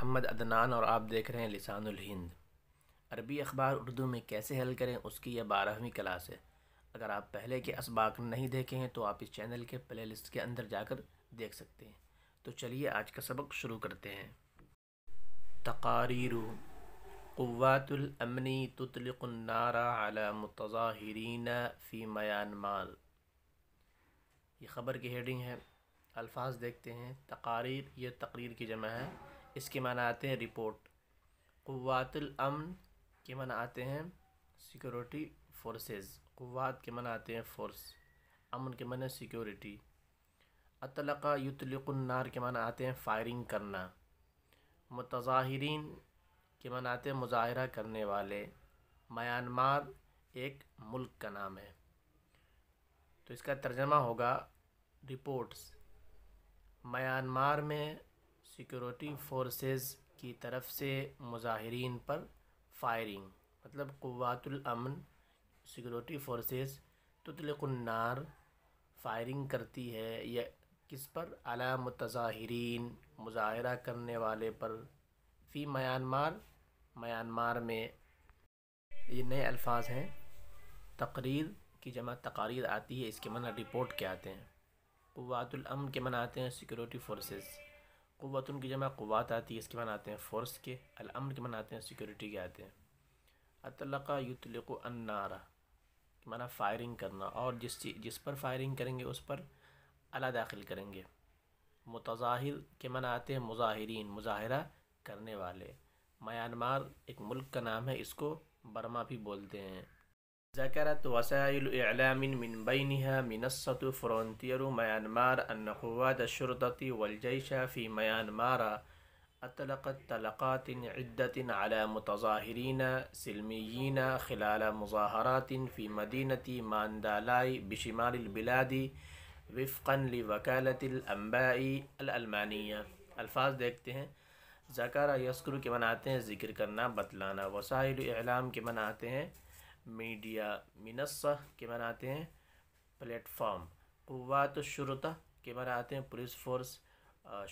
محمد عدنان اور آپ دیکھ رہے ہیں لسان الہند۔ عربی اخبار اردو میں کیسے حل کریں، اس کی یہ 12ویں کلاس ہے۔ اگر آپ پہلے کے اسباق نہیں دیکھے ہیں تو آپ اس چینل کے پلے لسٹ کے اندر جا کر دیکھ سکتے ہیں۔ تو چلیے آج کا سبق شروع کرتے ہیں۔ تقاریر قوات الامن تطلق النار علی متظاہرین فی میانمار۔ یہ خبر کی ہیڈنگ ہے۔ الفاظ دیکھتے ہیں۔ تقاریر، یہ تقریر کی جمع ہے، اس کے معنی آتے ہیں رپورٹ۔ قوات الامن کے معنی آتے ہیں سیکورٹی فورسز۔ قوات کے معنی آتے ہیں فورس، امن کے معنی سیکورٹی۔ اطلق یطلق النار کے معنی آتے ہیں فائرنگ کرنا۔ متظاہرین کے معنی آتے ہیں مظاہرہ کرنے والے۔ میانمار ایک ملک کا نام ہے، تو اس کا ترجمہ ہوگا رپورٹس۔ میانمار میں سیکورٹی فورسز کی طرف سے مظاہرین پر فائرنگ، مطلب قوات الامن سیکورٹی فورسز تطلق النار فائرنگ کرتی ہے، یا کس پر؟ علی متظاہرین، مظاہرہ کرنے والے پر، فی میانمار، میانمار میں۔ یہ نئے الفاظ ہیں۔ تقریر کی جمع تقاریر آتی ہے، اس کے معنی رپورٹ کے آتے ہیں۔ قوات الامن کے معنی آتے ہیں سیکورٹی فورسز۔ قوتن کی جمع قوات آتی ہے، اس کے معنی آتے ہیں فورس کے۔ الامن کے معنی آتے ہیں سیکورٹی کے آتے ہیں۔ اطلق یطلق النار کے معنی فائرنگ کرنا، اور جس پر فائرنگ کریں گے اس پر الا داخل کریں گے۔ متظاہر کے معنی آتے ہیں مظاہرین، مظاہرہ کرنے والے۔ میانمار ایک ملک کا نام ہے، اس کو برما بھی بولتے ہیں۔ ذکرت وسائل اعلام من بینها منصة فرونتیر میانمار ان قوات الشرطة والجيش في میانمار اطلقت طلقات عدة على متظاہرین سلمیین خلال مظاہرات في مدینة ماندالائی بشمال البلاد وفقا لوکالة الانباء الالمانیہ۔ الفاظ دیکھتے ہیں۔ ذکر یذکر کے معنی آتے ہیں ذکر کرنا، بتلانا۔ وسائل اعلام کے معنی آتے ہیں میڈیا۔ منصہ کے معنی آتے ہیں پلیٹ فارم۔ قوات الشرطہ کے معنی آتے ہیں پولیس فورس۔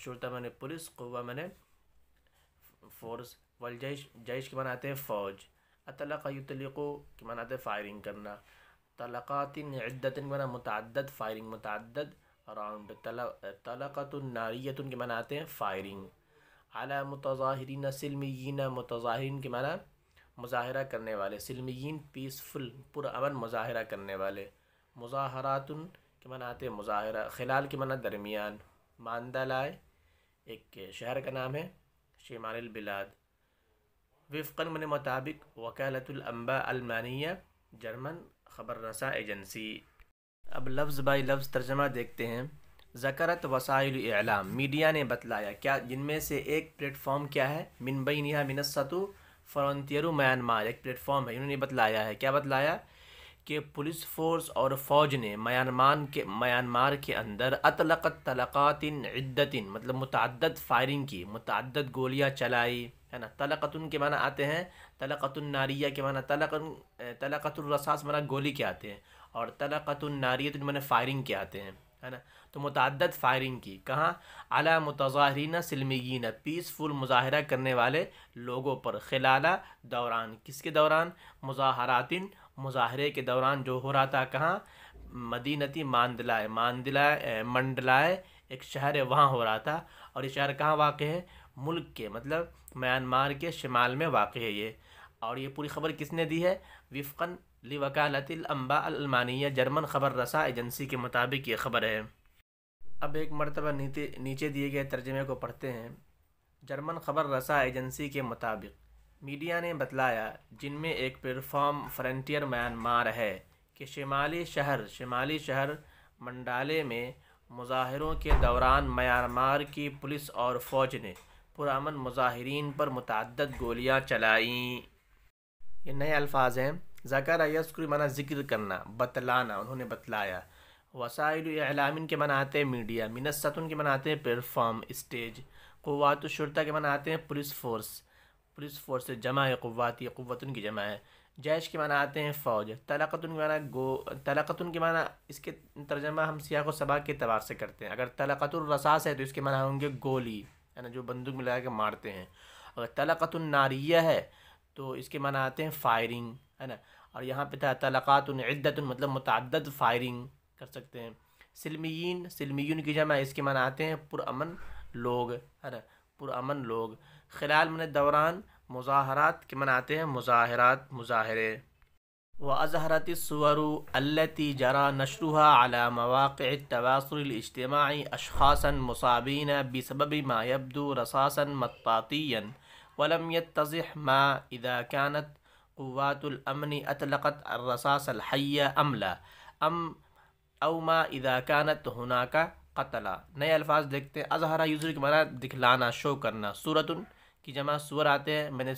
شرطہ معنی پولیس، قوہ معنی فورس، والجیش، جیش کے معنی آتے ہیں فوج۔ اطلق یطلق کے معنی آتے ہیں فائرنگ کرنا۔ طلقات عدت کے معنی متعدد، فائرنگ متعدد راؤنڈ۔ طلقۃ ناریۃ کے معنی آتے ہیں فائرنگ۔ علی متظاہرین سلمیین، متظاہرین کے معنی مظاہرہ کرنے والے، سلمیین پیسفل، پرامن مظاہرہ کرنے والے۔ مظاہرات کے معنی آتے ہیں مظاہرہ۔ خلال کے معنی درمیان۔ ماندالائے ایک شہر کا نام ہے شمال البلاد۔ وفقاً من مطابق، وکالۃ الانباء المانیہ جرمن خبر رساں ایجنسی۔ اب لفظ بائی لفظ ترجمہ دیکھتے ہیں۔ ذکرت وسائل اعلام، میڈیا نے بتلایا، کیا؟ جن میں سے ایک پلیٹ فارم کیا ہے؟ من بینہا منصۃ فرونتیر میانمار، ایک پلیٹ فارم ہے۔ انہوں نے بتلایا ہے، کیا بتلایا؟ کہ پولیس فورس اور فوج نے میانمار کے اندر اطلقت طلقات عدت، مطلب متعدد فائرنگ کی، متعدد گولیاں چلائی، ہے نا۔ طلقتن کے معنی آتے ہیں طلقۃ الناریہ کے معنی طلقۃ الرصاص معنی گولی کے آتے ہیں، اور طلقۃ الناریۃ معنی فائرنگ کے آتے ہیں، ہے نا۔ تو متعدد فائرنگ کی، کہاں؟ علی متظاہرین سلمیین، پیسفل مظاہرہ کرنے والے لوگوں پر، خلال دوران، کس کے دوران؟ مظاہرات، مظاہرے کے دوران، جو ہو رہا تھا کہاں؟ مدینتی ماندلائے، منڈلائے ایک شہر ہے، وہاں ہو رہا تھا۔ اور یہ شہر کہاں واقع ہے؟ ملک کے، مطلب میانمار کے شمال میں واقع ہے یہ۔ اور یہ پوری خبر کس نے دی ہے؟ وفقاً لوکالۃ الانباء الالمانیہ، جرمن خبر رساں ایجنسی کے مطابق یہ خبر ہے۔ اب ایک مرتبہ نیچے دیے گئے ترجمے کو پڑھتے ہیں۔ جرمن خبر رساں ایجنسی کے مطابق میڈیا نے بتلایا، جن میں ایک پلیٹ فارم فرنٹیئر میانمار ہے، کہ شمالی شہر منڈالے میں مظاہروں کے دوران میانمار کی پولیس اور فوج نے پرامن مظاہرین پر متعدد گولیاں چلائیں۔ یہ نئے الفاظ ہیں۔ ذکر یذکر معنی ذکر کرنا، بتلانا، انہوں نے بتلایا۔ وسائل اعلام کے معنی آتے ہیں میڈیا۔ منصۃ کے معنی آتے ہیں پلیٹ فارم، اسٹیج۔ قوات الشرطہ کے معنی آتے ہیں پولیس فورس، پولیس فورس سے جمع ہے قوات، یہ قوتن کی جمع ہے۔ جیش کے معنی آتے ہیں فوج۔ طلقتن کے معنی اس کے ترجمہ ہم سیاق و سباق کے اعتبار سے کرتے ہیں۔ اگر طلقۃ الرصاص ہے تو اس کے معنی ہوں گے گولی، ہے نا، جو بندوق میں لگا کے مارتے ہیں. اگر طلقۃ الناریہ ہے تو اس کے معنی آتے ہیں فائرنگ، ہے نا. اور یہاں پہ تھا طلقات عدت مطلب متعدد فائرنگ کر سکتے ہیں. سلمیین، سلمیون کی جمع اس کے معنی آتے ہیں پرامن لوگ، ہے نا، پرامن لوگ. خلال من دوران، مظاہرات کے معنی آتے ہیں مظاہرات، مظاہرے. وأظهرت الصور التي جرى نشرها على مواقع التواصل الاجتماعي أشخاصا مصابين بسبب ما يبدو رصاصا مطاطيا، ولم يتضح ما إذا كانت قوات الأمن أطلقت الرصاص الحي أم لا، أو ما إذا كانت هناك قتلى. نئے الفاظ دیکھتے ہیں. اظہرہ یوزر کے معنی دکھلانا، شو کرنا. صورتن کی جمع صور آتے ہیں، میں نے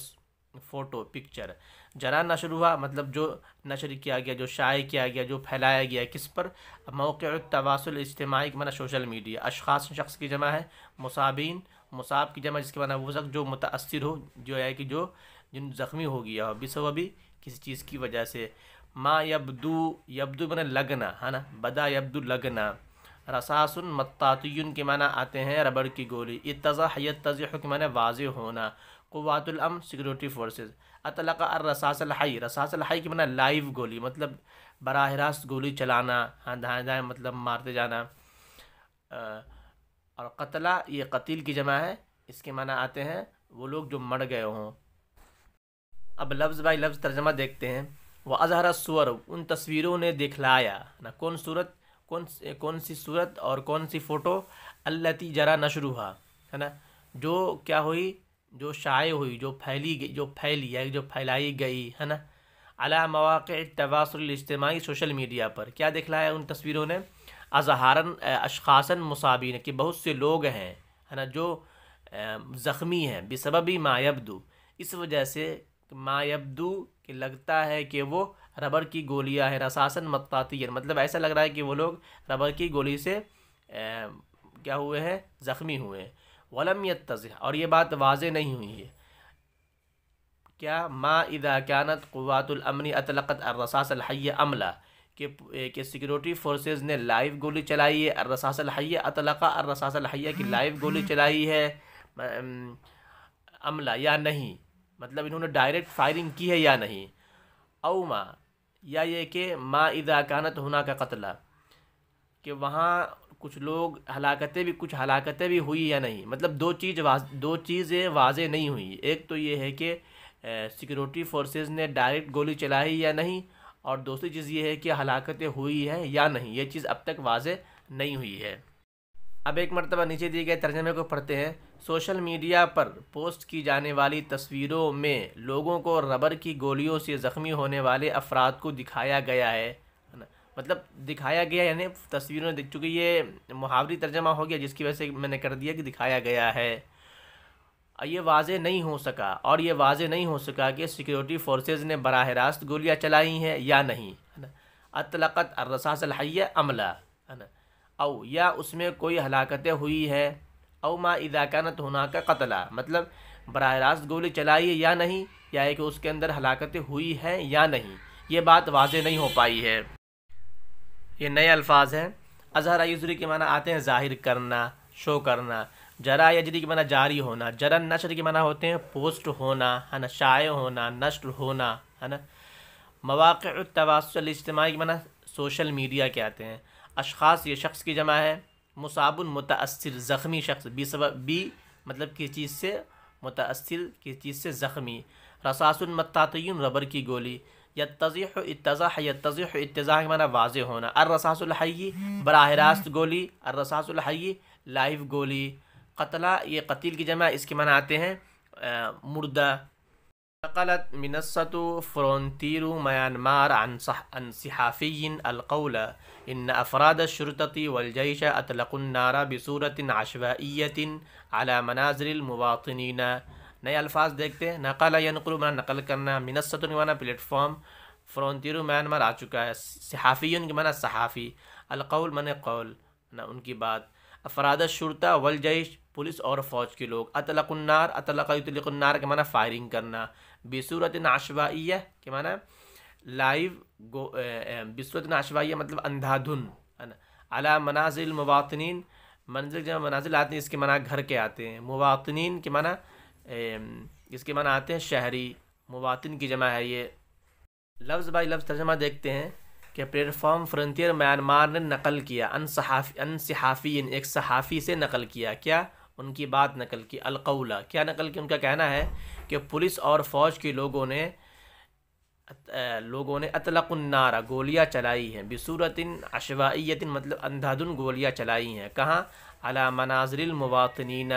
فوٹو، پکچر. جرا نشر ہوا مطلب جو نشر کیا گیا، جو شائع کیا گیا، جو پھیلایا گیا. کس پر؟ موقع التواصل اجتماعی کے معنی سوشل میڈیا. اشخاص شخص کی جمع ہے. مصابین، مصاب کی جمع جس کے معنی وہ شخص جو متاثر ہو، جو ہے کہ جو جن زخمی ہو گیا ہو، بسببی کسی چیز کی وجہ سے. ما یبدو، یبدو معنی لگنا، ہے نا، بدا یبدو لگنا. رصاص مطاطی کے معنی آتے ہیں ربڑ کی گولی. اتضح، یتضح کے معنی واضح ہونا. قوات الامن سیکورٹی فورسز. اطلق الرصاص الحی، رصاص الحی کی معنی لائیو گولی مطلب براہ راست گولی چلانا، ہاں دائیں دائیں مطلب مارتے جانا. اور قتلہ یہ قتیل کی جمع ہے، اس کے معنی آتے ہیں وہ لوگ جو مر گئے ہوں. اب لفظ بائی لفظ ترجمہ دیکھتے ہیں. وہ اظہر الصور، ان تصویروں نے دکھلایا نا. کون صورت، کون سی صورت اور کون سی فوٹو؟ التی جرا نشرها، ہے نا، جو کیا ہوئی، جو شائع ہوئی، جو پھیلی گئی، جو پھیلی ہے، جو پھیلائی گئی، ہے نا. علی مواقع التواصل الاجتماعی، سوشل میڈیا پر. کیا دکھلایا ان تصویروں نے؟ اظہارن اشخاصا مصابین، کہ بہت سے لوگ ہیں، ہے نا، جو زخمی ہیں. بسببی ما یبدو، اس وجہ سے ما یبدو کہ لگتا ہے کہ وہ ربڑ کی گولیاں ہیں. رصاصاً مطاطیاً مطلب ایسا لگ رہا ہے کہ وہ لوگ ربڑ کی گولی سے کیا ہوئے ہیں، زخمی ہوئے ہیں. ولم یتضح، اور یہ بات واضح نہیں ہوئی ہے. کیا؟ ما اذا كانت قوات الامن اطلقت الرصاص الحی ام لا، کہ سیکورٹی فورسز نے لائیو گولی چلائی ہے. الرصاص الحی، اطلقا الرصاص الحی کی لائیو گولی چلائی ہے ام لا، یا نہیں، مطلب انہوں نے ڈائریکٹ فائرنگ کی ہے یا نہیں. او ما، یا یہ کہ ما اذا كانت هناك قتل، کہ وہاں کچھ لوگ ہلاکتیں بھی، کچھ ہلاکتیں بھی ہوئی یا نہیں. مطلب دو چیزیں واضح نہیں ہوئی. ایک تو یہ ہے کہ سیکورٹی فورسز نے ڈائریکٹ گولی چلائی یا نہیں، اور دوسری چیز یہ ہے کہ ہلاکتیں ہوئی ہیں یا نہیں. یہ چیز اب تک واضح نہیں ہوئی ہے. اب ایک مرتبہ نیچے دیے گئے ترجمے کو پڑھتے ہیں. سوشل میڈیا پر پوسٹ کی جانے والی تصویروں میں لوگوں کو ربر کی گولیوں سے زخمی ہونے والے افراد کو دکھایا گیا ہے. مطلب دکھایا گیا یعنی تصویروں دیکھ چکے. یہ محاوری ترجمہ ہو گیا جس کی وجہ سے میں نے کر دیا کہ دکھایا گیا ہے. یہ واضح نہیں ہو سکا، اور یہ واضح نہیں ہو سکا کہ سیکورٹی فورسز نے براہ راست گولیاں چلائی ہیں یا نہیں. اطلقت الرصاص الحی ام لا، او یا اس میں کوئی ہلاکتیں ہوئی ہے. او ما اذا كانت هناك قتل، مطلب براہ راست گولی چلائی ہے یا نہیں، یا ہے کہ اس کے اندر ہلاکتیں ہوئی ہیں یا نہیں. یہ بات واضح نہیں ہو پائی ہے. یہ نئے الفاظ ہیں. اظہر یظہر کے معنی آتے ہیں ظاہر کرنا، شو کرنا. جرا یجری کے معنی جاری ہونا. جرن نشر کے معنی ہوتے ہیں پوسٹ ہونا، ہے نا، شائع ہونا، نشر ہونا، ہے نا. مواقع التواصل اجتماعی کے معنی سوشل میڈیا کے آتے ہیں. اشخاص یہ شخص کی جمع ہے. مصاب متاثر، زخمی شخص. بی مطلب کسی چیز سے متاثر، کسی چیز سے زخمی. رصاص مطاطی، ربر کی گولی. یتضح، اتضاح، یتضح، اتضاح کے معنی واضح ہونا. الرصاص الحی، براہ راست گولی. الرصاص الحی، لائیو گولی. قتلہ یہ قتیل کی جمع، اس کے معنی آتے ہیں مردہ. نقلت منصة فرونتيرو ميانمار عن صحافي القول إن أفراد الشرطة والجيش أطلقوا النار بصورة عشوائية على منازل المواطنين. نئے الفاظ دیکھتے ہیں. نقل ینقل معنی نقل کرنا. منصة کے معنی پلیٹ فارم. فرونتیرو میانمار آ چکا ہے. صحافیون کے معنی صحافی. القول معنی قول، ان کی بات. افراد الشرطہ والجیش، پولیس اور فوج کے لوگ. اطلق النار، اطلق یطلق النار کے معنی فائرنگ کرنا. بصورت عشوائیہ کے معنی لائیو. بصورت عشوائیہ مطلب اندھا دھن. علی منازل المواطنین، منزل جب منازل آتے ہیں اس کے معنی گھر کے آتے ہیں. مواطنین کے معنی اس کے معنی آتے ہیں شہری. مواطن کی جمع ہے یہ. لفظ بائی لفظ ترجمہ دیکھتے ہیں کہ پلیٹ فارم فرنٹیئر میانمار نے نقل کیا ان صحافی ایک صحافی سے نقل کیا. کیا؟ ان کی بات نقل کی. القولہ کیا نقل کی؟ ان کا کہنا ہے کہ پولیس اور فوج کے لوگوں نے اطلق النار گولیاں چلائی ہیں. بصورت عشوائیت مطلب اندھادھند گولیاں چلائی ہیں. کہاں؟ علی منازل المواطنین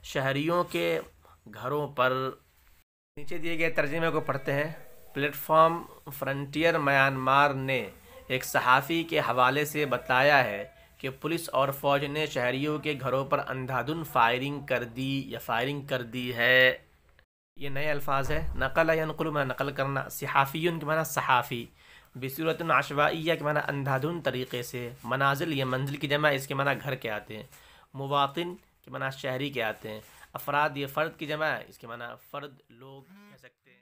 شہریوں کے گھروں پر. نیچے دیے گئے ترجمے کو پڑھتے ہیں. پلیٹ فارم فرنٹیئر میانمار نے ایک صحافی کے حوالے سے بتایا ہے کہ پولیس اور فوج نے شہریوں کے گھروں پر اندھادھند فائرنگ کر دی ہے. یہ نئے الفاظ ہے. نقل ینقل میں نقل کرنا. صحافیون کے معنی صحافی. بصورت عشوائیہ کے معنی اندھادھند طریقے سے. منازل یہ منزل کی جمع اس کے معنی گھر کے آتے ہیں. مواطن کے معنی شہری کے آتے ہیں. افراد یہ فرد کی جمع ہے اس کے معنی فرد لوگ کہہ سکتے ہیں.